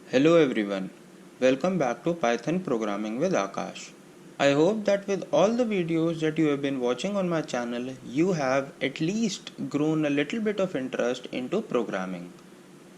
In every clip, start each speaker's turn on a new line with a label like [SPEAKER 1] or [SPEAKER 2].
[SPEAKER 1] Hello everyone, welcome back to Python Programming with Akash. I hope that with all the videos that you have been watching on my channel, you have at least grown a little bit of interest into programming.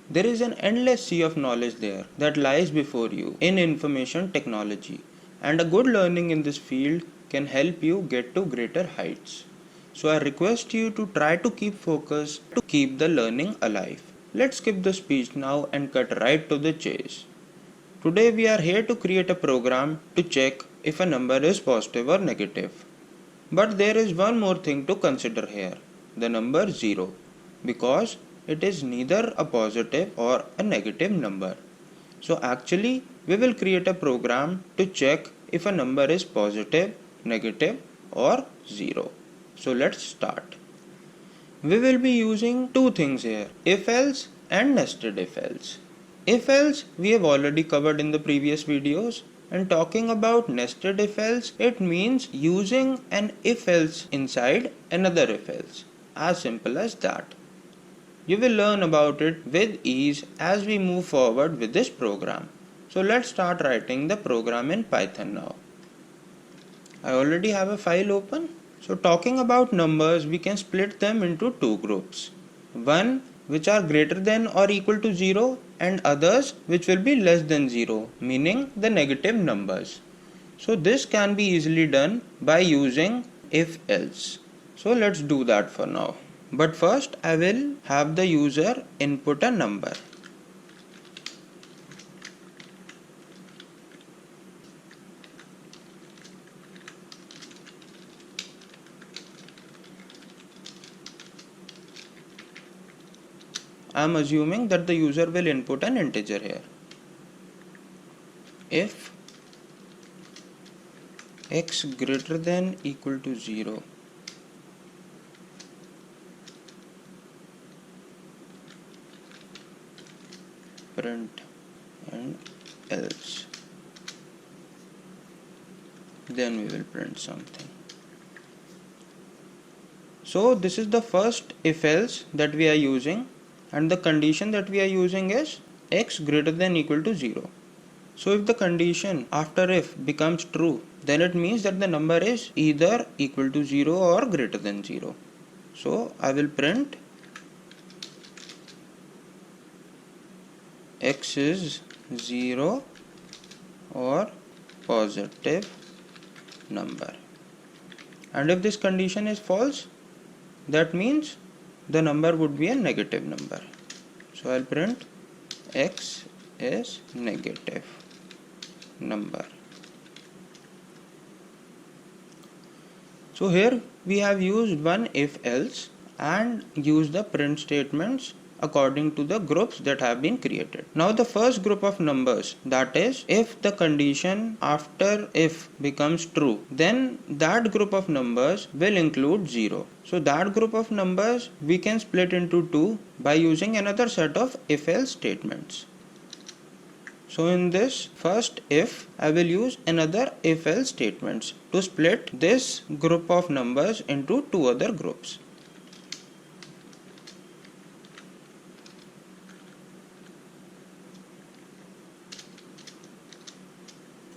[SPEAKER 1] There is an endless sea of knowledge there that lies before you in information technology, and a good learning in this field can help you get to greater heights. So I request you to try to keep focus to keep the learning alive. Let's skip the speech now and cut right to the chase. Today we are here to create a program to check if a number is positive or negative. But there is one more thing to consider here, the number 0, because it is neither a positive or a negative number. So actually we will create a program to check if a number is positive, negative or 0. So let's start. We will be using two things here, if else and nested if else. If else we have already covered in the previous videos, and talking about nested if else, it means using an if else inside another if else. As simple as that. You will learn about it with ease as we move forward with this program. So let's start writing the program in Python now. I already have a file open. So talking about numbers, we can split them into two groups. One which are greater than or equal to 0 and others which will be less than 0, meaning the negative numbers. So this can be easily done by using if else. So let's do that for now. But first I will have the user input a number. I am assuming that the user will input an integer here. If x greater than equal to 0, print and else, then we will print something. So this is the first if else that we are using, and the condition that we are using is x greater than equal to 0. So if the condition after if becomes true, then it means that the number is either equal to 0 or greater than 0. So I will print x is 0 or positive number. And if this condition is false, that means the number would be a negative number. So I'll print x is negative number. So here we have used one if else and used the print statements according to the groups that have been created. Now the first group of numbers, that is if the condition after if becomes true, then that group of numbers will include 0. So that group of numbers we can split into two by using another set of if else statements. So in this first if, I will use another if else statements to split this group of numbers into two other groups.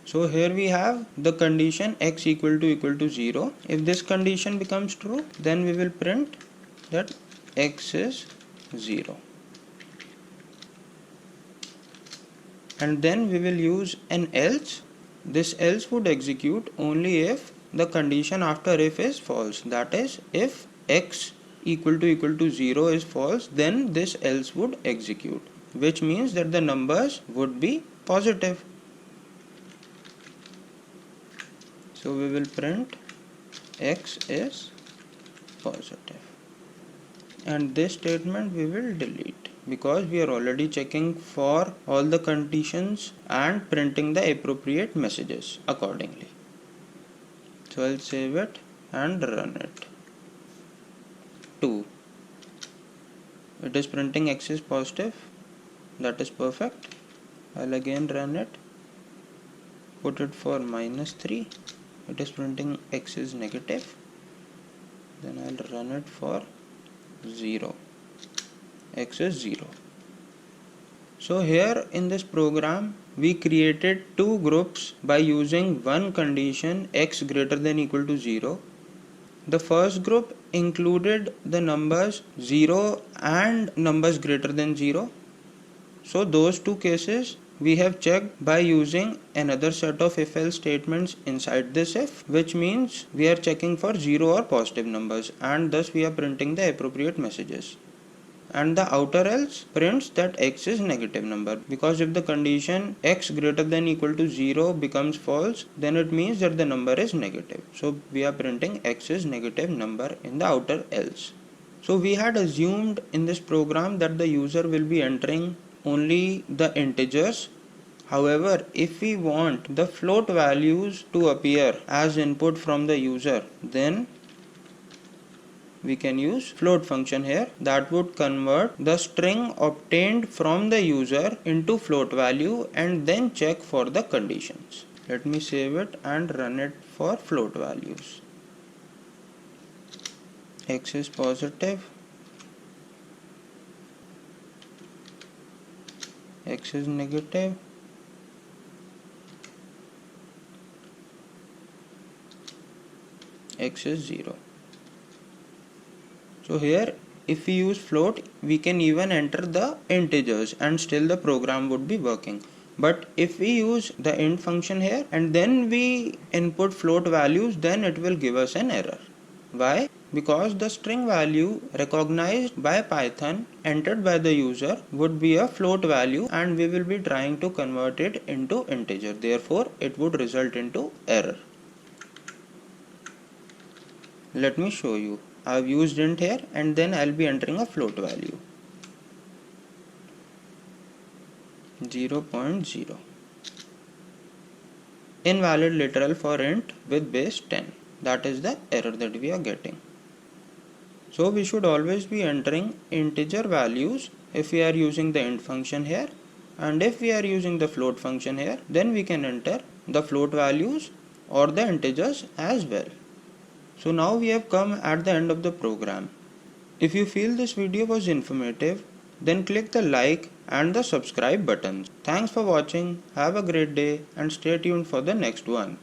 [SPEAKER 1] So here we have the condition x equal to 0. If this condition becomes true, then we will print that x is 0. And then we will use an else. This else would execute only if the condition after if is false. That is, if x equal to 0 is false, then this else would execute, which means that the numbers would be positive. So we will print x is positive. And this statement we will delete, because we are already checking for all the conditions and printing the appropriate messages accordingly. So I'll save it and run it. 2. It is printing x is positive. That is perfect. I'll again run it. Put it for -3. It is printing x is negative. Then I'll run it for 0. X is 0. So here in this program we created two groups by using one condition x greater than equal to 0. The first group included the numbers 0 and numbers greater than 0. So those two cases we have checked by using another set of if else statements inside this if, which means we are checking for 0 or positive numbers, and thus we are printing the appropriate messages. And the outer else prints that x is negative number, because if the condition x greater than equal to 0 becomes false, then it means that the number is negative. So we are printing x is negative number in the outer else. So we had assumed in this program that the user will be entering only the integers. However, if we want the float values to appear as input from the user, then we can use float function here that would convert the string obtained from the user into float value and then check for the conditions. Let me save it and run it for float values. X is positive, x is negative, x is 0. So here if we use float, we can even enter the integers and still the program would be working. But if we use the int function here and then we input float values, then it will give us an error. Why? Because the string value recognized by Python entered by the user would be a float value and we will be trying to convert it into integer. Therefore, it would result into error. Let me show you. I have used int here and then I'll be entering a float value 0.0. Invalid literal for int with base 10. That is the error that we are getting. So we should always be entering integer values if we are using the int function here, and if we are using the float function here, then we can enter the float values or the integers as well. So now we have come at the end of the program. If you feel this video was informative, then click the like and the subscribe buttons. Thanks for watching, have a great day and stay tuned for the next one.